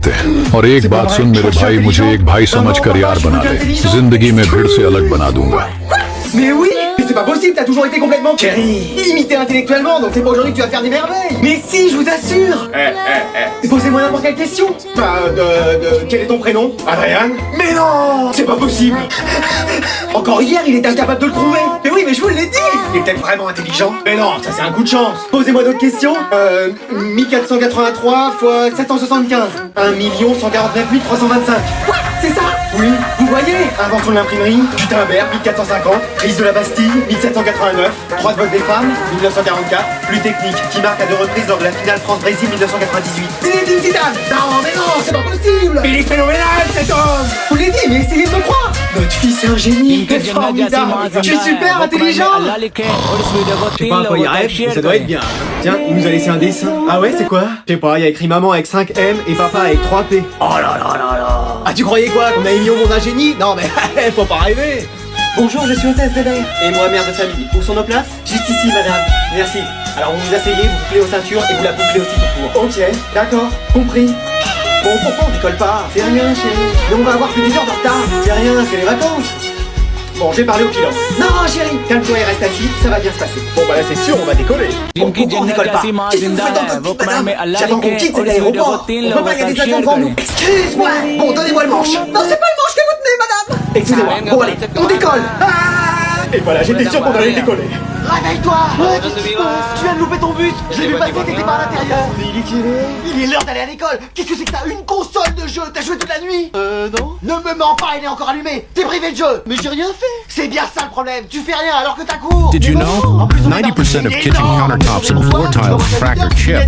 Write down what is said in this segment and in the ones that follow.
सकते हैं। और एक बात सुन मेरे भाई, मुझे एक भाई समझकर यार बना ले, जिंदगी में भीड़ से अलग बना दूंगा। Mais oui, mais c'est pas possible, t'as toujours été complètement illimité intellectuellement, donc c'est pas aujourd'hui que tu vas faire des merveilles. Mais si, je vous assure. Posez-moi n'importe quelle question. Quel est ton prénom? Adrien? Mais non, c'est pas possible. Encore hier, il était incapable de le trouver. Mais oui, mais je vous l'ai dit. Il est peut-être vraiment intelligent. Mais non, ça c'est un coup de chance. Posez-moi d'autres questions. 1483 fois 775. 1 149 325. Quoi? C'est ça? Oui, vous voyez. Invention de l'imprimerie, Gutenberg, 1450. Crise de la Bastille, 1789. Droit de vote des femmes, 1944. Plus technique, qui marque à 2 reprises lors de la finale France-Brésil 1998. Zinedine Zidane. Non, mais non, c'est pas possible. Il est phénoménal cet homme. Vous l'ai dit, mais essayez de me croire. Notre fils est un génie. C'est formidable. Je suis super intelligent. Je sais pas à quoi il rêve, mais ça doit être bien. Tiens, il nous a laissé un dessin. Ah ouais, c'est quoi? Je sais pas, il y a écrit maman avec 5 M et papa avec 3 P. Oh là là là là. Ah, tu croyais quoi? Qu'on a émis au monde un génie? Non mais, faut pas rêver. Bonjour, je suis hôtesse de l'air. Et moi, mère de famille. Où sont nos places? Juste ici, madame. Merci. Alors, vous vous asseyez, vous bouclez aux ceintures et vous la bouclez aussi tout court. Ok, d'accord, compris. Bon, pourquoi on décolle pas? C'est rien, chérie. Mais on va avoir plus d'une heure de retard. C'est rien, c'est les vacances. Bon, je vais parler au pilote. Non, chérie, calme-toi et reste assis, ça va bien se passer. Bon, bah là, c'est sûr, on va décoller. Bon, pourquoi on décolle pas? Qu'est-ce que vous faites dans le cockpit, madame? J'attends qu'on quitte cet aéroport. On peut pas, il y a des avions devant nous. Excuse-moi. Bon, donnez-moi le manche. Non, c'est pas le manche que vous tenez, madame. Excusez-moi. Bon, allez, on décolle. Et voilà, j'étais sûr qu'on allait décoller. Réveille-toi. Tu viens de louper ton bus. Je l'ai vu passer, t'étais pas à l'intérieur. Mais il est quelle heure? Il est l'heure d'aller à l'école. Qu'est-ce que c'est que ça? Une console de jeu? T'as joué toute la nuit? Non. Ne me mens pas, elle est encore allumée. T'es privé de jeu. Mais j'ai rien fait. C'est bien ça le problème. Tu fais rien alors que t'as cours. Did you know 90% of kitchen countertops and floor tiles crack or chip,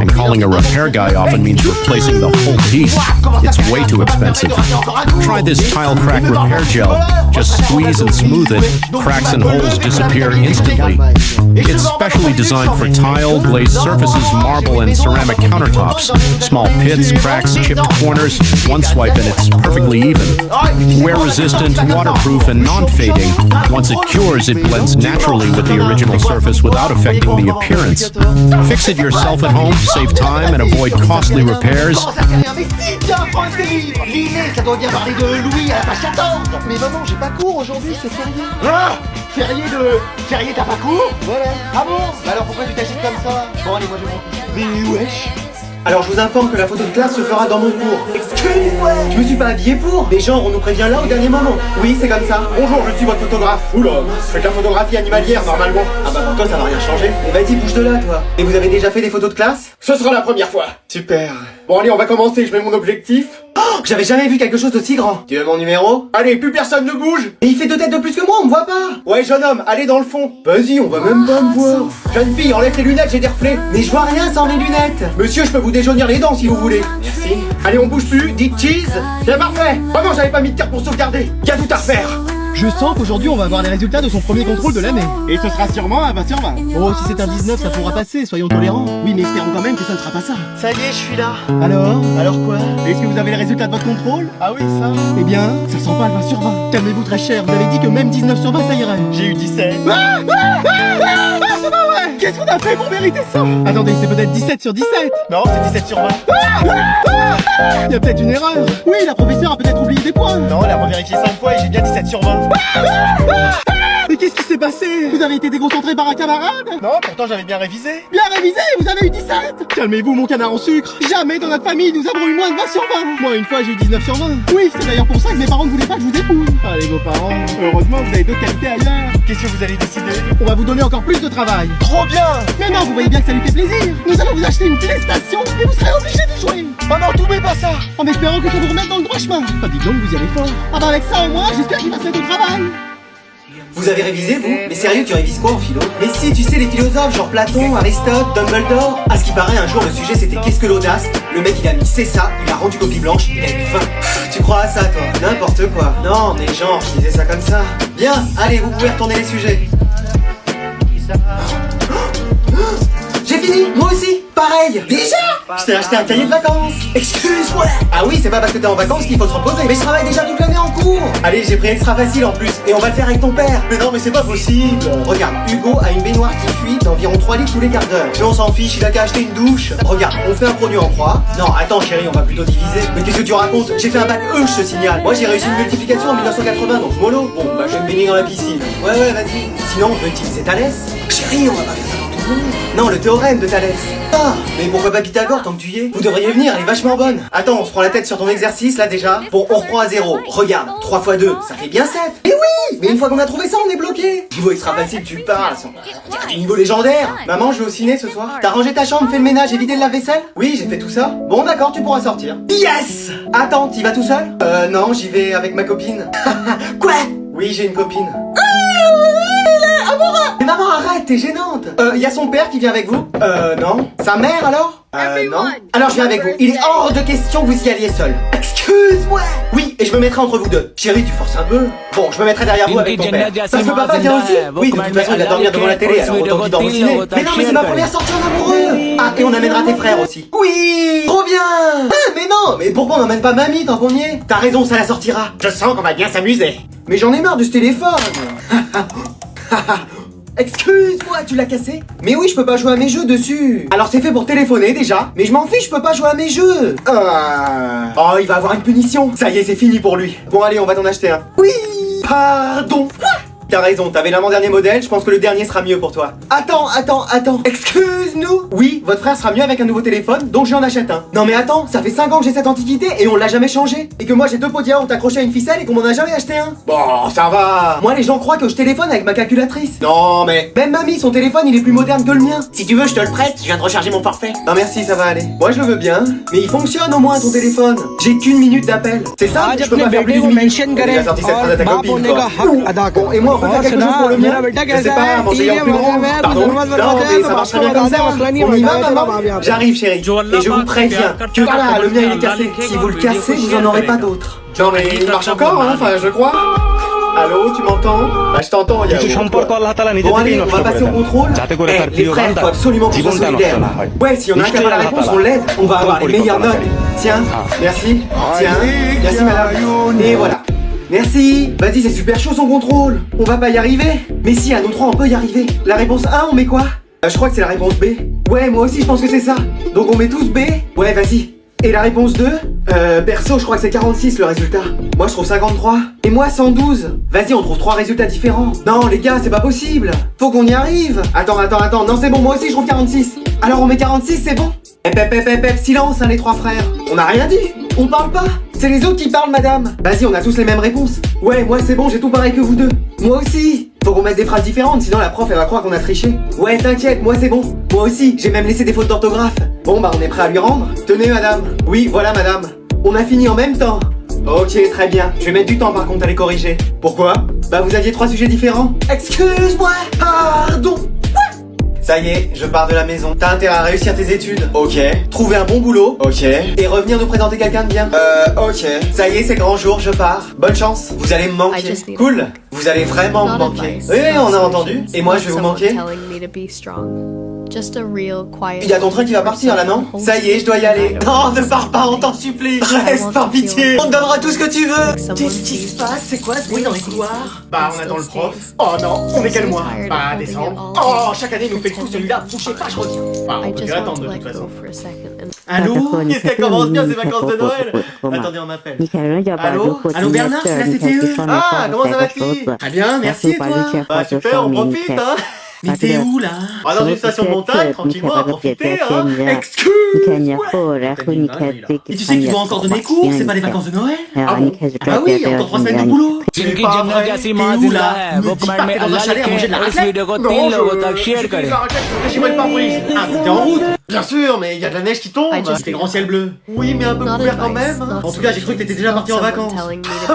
and calling a repair guy often means replacing the whole piece? It's way too expensive. Try this tile crack repair gel. Just squeeze and smooth it. Cracks and holes disappear instantly. It's specially designed for tile, glazed surfaces, marble, and ceramic countertops. Small pits, cracks, chipped corners. One swipe and it's perfectly even. Wear-resistant, waterproof, and non-fading. Once it cures, it blends naturally with the original surface without affecting the appearance. Fix it yourself at home, save time, and avoid costly repairs. Mais si, tiens, prends un série. L'inné, ça doit bien parler de Louis à la page 14. Mais maman, j'ai pas cours aujourd'hui, c'est férié. Ah, Férié, t'as pas cours? Voilà. Ah bon? Bah alors pourquoi tu t'agites comme ça? Bon, allez, moi je vais me coucher. Mais wesh. Alors je vous informe que la photo de classe se fera dans mon cours. Excuse-moi. Je me suis pas habillé pour. Mais genre, on nous prévient là au dernier moment. Oui, c'est comme ça. Bonjour, je suis votre photographe. Oula, faites la photographie animalière normalement. Ah bah pour toi ça va rien changer. Mais vas-y, bouge de là toi. Et vous avez déjà fait des photos de classe? Ce sera la première fois. Super. Bon allez, on va commencer, je mets mon objectif. Oh, j'avais jamais vu quelque chose d'aussi grand. Tu veux mon numéro? Allez, plus personne ne bouge. Et il fait 2 têtes de plus que moi, on me voit pas. Ouais, jeune homme, allez dans le fond. Vas-y, on va même pas me voir. Jeune fille, enlève tes lunettes, j'ai des reflets. Mais je vois rien sans les lunettes. Monsieur, je peux vous déjaunir les dents si vous voulez. Merci. Allez, on bouge plus, dites cheese. C'est parfait. Oh non, j'avais pas mis de carte pour sauvegarder. Y a tout à refaire. Je sens qu'aujourd'hui on va avoir les résultats de son premier contrôle de l'année. Et ce sera sûrement un 20 sur 20. Oh, si c'est un 19, ça pourra passer, soyons tolérants. Oui, mais espérons quand même que ça ne sera pas ça. Ça y est, je suis là. Alors quoi? Est-ce que vous avez les résultats de votre contrôle? Ah oui, ça. Eh bien, ça sent pas le 20 sur 20. Calmez-vous très cher, vous avez dit que même 19 sur 20 ça irait. J'ai eu 17. C'est pas vrai. Qu'est-ce qu'on a fait pour mériter ça? Attendez, c'est peut-être 17 sur 17. Non, c'est 17 sur 20. Il y a peut-être une erreur. Oui, la professeure a peut-être oublié des points. Non, elle a revérifié 5 fois et j'ai bien 17 sur 20. Mais qu'est-ce qui s'est passé? Vous avez été déconcentré par un camarade? Non, pourtant j'avais bien révisé. Bien révisé, vous avez eu 17. Calmez-vous mon canard en sucre. Jamais dans notre famille nous avons eu moins de 20 sur 20. Moi une fois j'ai eu 19 sur 20. Oui, c'est d'ailleurs pour ça que mes parents ne voulaient pas que je vous épouse. Allez vos parents, heureusement vous avez d'autres qualités ailleurs. Qu'est-ce que vous allez décider? On va vous donner encore plus de travail. Trop bien. Mais non, vous voyez bien que ça lui fait plaisir. Nous allons vous acheter une PlayStation et vous serez obligés de jouer. Oh non, tout met pas ça. En espérant que ça vous remette dans le droit chemin. Pas dit donc vous y allez fort. Ah bah avec ça au moins j'espère qu'il va se mettre au travail. Vous avez révisé, vous? Mais sérieux, tu révises quoi en philo? Mais si, tu sais, les philosophes, genre Platon, Aristote, Dumbledore. À ce qui paraît, un jour, le sujet, c'était qu'est-ce que l'audace? Le mec, il a mis c'est ça, il a rendu copie blanche, il a eu faim. Tu crois à ça, toi? N'importe quoi. Non, mais genre, je disais ça comme ça. Bien, allez, vous pouvez retourner les sujets. J'ai fini, moi aussi, pareil. Déjà? Je t'ai acheté un cahier de vacances. Excuse-moi. Ah oui, c'est pas parce que t'es en vacances qu'il faut se reposer. Mais je travaille déjà toute l'année en cours. Allez, j'ai pris extra facile en plus. Et on va le faire avec ton père. Mais non, mais c'est pas possible. Regarde, Hugo a une baignoire qui fuit d'environ 3 litres tous les quarts d'heure. Mais on s'en fiche, il a qu'à acheter une douche. Regarde, on fait un produit en croix. Non, attends chérie, on va plutôt diviser. Mais qu'est-ce que tu racontes? J'ai fait un bac E, je te signale. Moi j'ai réussi une multiplication en 1980, donc mollo. Bon, bah je vais me baigner dans la piscine. Ouais, vas-y. Sinon, on peut utiliser Thalès. Chérie, on va pas faire ça dans tout le monde. Non, le théorème de Thalès. Ah, mais pourquoi pas Pythagore tant que tu y es? Vous devriez venir, elle est vachement bonne. Attends, on se prend la tête sur ton exercice là déjà. Bon, on reprend à 0. Regarde, 3 x 2, ça fait bien 7. Mais oui, mais une fois qu'on a trouvé ça, on est bloqué. Niveau extra facile, tu parles. Du niveau légendaire. Maman, je vais au ciné ce soir. T'as rangé ta chambre, fait le ménage et vidé le lave-vaisselle? Oui, j'ai fait tout ça. Bon, d'accord, tu pourras sortir. Yes! Attends, t'y vas tout seul? Non, j'y vais avec ma copine. Quoi? Oui, j'ai une copine. Mais maman, arrête, t'es gênante. Y a son père qui vient avec vous? Non. Sa mère alors? Non. Alors je viens avec vous. Il est hors de question que vous y alliez seul. Excuse-moi. Oui, et je me mettrai entre vous deux. Chérie, tu forces un peu. Bon, je me mettrai derrière vous avec ton père. Parce que papa vient aussi. Oui, de toute façon, il va dormir devant la télé, alors autant qu'il dorme au ciné. Mais non, mais c'est ma première sortie en amoureux. Ah, et on amènera tes frères aussi. Oui. Trop bien. Ah, mais non, mais pourquoi on n'emmène pas mamie tant qu'on y est? T'as raison, ça la sortira. Je sens qu'on va bien s'amuser. Mais j'en ai marre de ce téléphone. Excuse-moi, tu l'as cassé? Mais oui, je peux pas jouer à mes jeux dessus. Alors c'est fait pour téléphoner déjà, mais je m'en fiche, je peux pas jouer à mes jeux. Oh, il va avoir une punition. Ça y est, c'est fini pour lui. Bon allez, on va t'en acheter un. Oui. Pardon. T'as raison, t'avais l'avant-dernier modèle, je pense que le dernier sera mieux pour toi. Attends. Excuse-nous. Oui, votre frère sera mieux avec un nouveau téléphone, donc je lui en achète un. Non mais attends, ça fait 5 ans que j'ai cette antiquité et on l'a jamais changé. Et que moi j'ai 2 pots de yaourt accrochés à une ficelle et qu'on m'en a jamais acheté un. Bon, ça va. Moi les gens croient que je téléphone avec ma calculatrice. Non mais, même mamie, son téléphone il est plus moderne que le mien. Si tu veux, je te le prête, je viens de recharger mon forfait. Non merci, ça va aller. Moi je le veux bien, mais il fonctionne au moins ton téléphone. J'ai qu'une minute d'appel. C'est ça, je peux pas faire plus d'une minute. Il a sorti cette phrase à ta copine, quoi. Bon, et moi on peut faire quelque chose pour le mien? Je sais pas, manger yaourt plus grand. Pardon? Non, mais ça marche très bien comme ça. On y va, maman? J'arrive, chérie. Et je vous préviens que voilà, le mien il est cassé. Si vous le cassez, vous en aurez pas d'autre. Non, mais il marche encore, hein, enfin, je crois. Allô, tu m'entends? Bah, je t'entends, il y a. Bon, allez, on va passer au contrôle. Les frères, faut absolument qu'on soit solidaires. Ouais, si on a un qui a pas la réponse, on l'aide. On va avoir les meilleures notes. Tiens, merci. Tiens, merci, madame. Et voilà. Merci. Vas-y, c'est super chaud son contrôle. On va pas y arriver. Mais si, à nous 3, on peut y arriver. La réponse 1, on met quoi? Je crois que c'est la réponse B. Ouais, moi aussi, je pense que c'est ça. Donc on met tous B. Ouais, vas-y. Et la réponse 2? Perso, je crois que c'est 46 le résultat. Moi, je trouve 53. Et moi, 112. Vas-y, on trouve 3 résultats différents. Non, les gars, c'est pas possible. Faut qu'on y arrive. Attends. Non, c'est bon, moi aussi, je trouve 46. Alors, on met 46, c'est bon? Silence, hein, les 3 frères. On a rien dit. On parle pas. C'est les autres qui parlent, madame. Vas-y, on a tous les mêmes réponses. Ouais, moi, c'est bon, j'ai tout pareil que vous deux. Moi aussi. Faut qu'on mette des phrases différentes, sinon la prof, elle va croire qu'on a triché. Ouais, t'inquiète, moi, c'est bon. Moi aussi, j'ai même laissé des fautes d'orthographe. Bon, bah, on est prêt à lui rendre. Tenez, madame. Oui, voilà, madame. On a fini en même temps. Ok, très bien. Je vais mettre du temps, par contre, à les corriger. Pourquoi? Bah, vous aviez 3 sujets différents. Excuse-moi. Pardon. Ça y est, je pars de la maison. T'as intérêt à réussir tes études. Ok. Trouver un bon boulot. Ok. Et revenir nous présenter quelqu'un de bien. Ok. Ça y est, c'est le grand jour, je pars. Bonne chance. Vous allez me manquer. Cool. Vous allez vraiment me manquer. Oui, on a entendu. Et moi, je vais vous manquer. Il y a ton train qui va partir là, non? Ça y est, je dois y aller. Non, ne pars pas, on t'en supplie. Reste, par pitié. On te donnera tout ce que tu veux. Qu'est-ce qui se passe? C'est quoi ce bruit dans les couloirs? Bah, on attend le prof. Oh non, on est quel mois? Bah, décembre. Oh, chaque année, il nous fait le coup celui-là. Bougez pas, je reviens. Bah, on peut bien attendre de toute façon. Allô? Qu'est-ce qu'elle commence bien ces vacances de Noël? Attendez, on m'appelle. Allô Bernard, c'est la CTE? Ah, comment ça va-t-il? Très bien, merci et toi? Bah, super, on profite, hein. Mais t'es où là? Ah, dans une station de montagne, tranquillement, à profiter, hein. Excuse-moi. Et tu sais qu'ils vont encore donner cours, c'est pas les vacances de Noël? Ah bon? Ah oui, encore 3 semaines de boulot. C'est pas vrai, t'es où là? Me dis pas que t'es dans un chalet à manger de la raclette? Non, je chez moi le pare-brise. Ah, t'es en route? Bien sûr, mais il y a de la neige qui tombe. C'est grand ciel bleu. Oui, mais un peu couvert quand même. En tout cas, j'ai cru que t'étais déjà parti en vacances.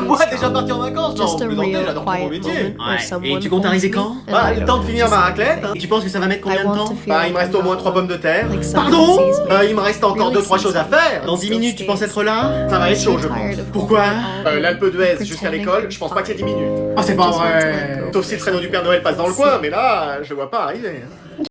Moi, déjà parti en vacances? Non, plaisantais, j'adore ton métier. Ouais. Et tu comptes arriver quand? Bah, le temps de finir ma raclette. Et tu penses que ça va mettre combien de temps? Bah, il me reste au moins 3 pommes de terre. Pardon? Il me reste encore 2-3 choses à faire. Dans 10 minutes, tu penses être là? Ça va être chaud, je pense. Pourquoi? L'Alpe d'Huez jusqu'à l'école, je pense pas qu'il y ait 10 minutes. Ah, c'est pas vrai. Sauf si le traîneau du Père Noël passe dans le coin, mais là, je le vois pas arriver.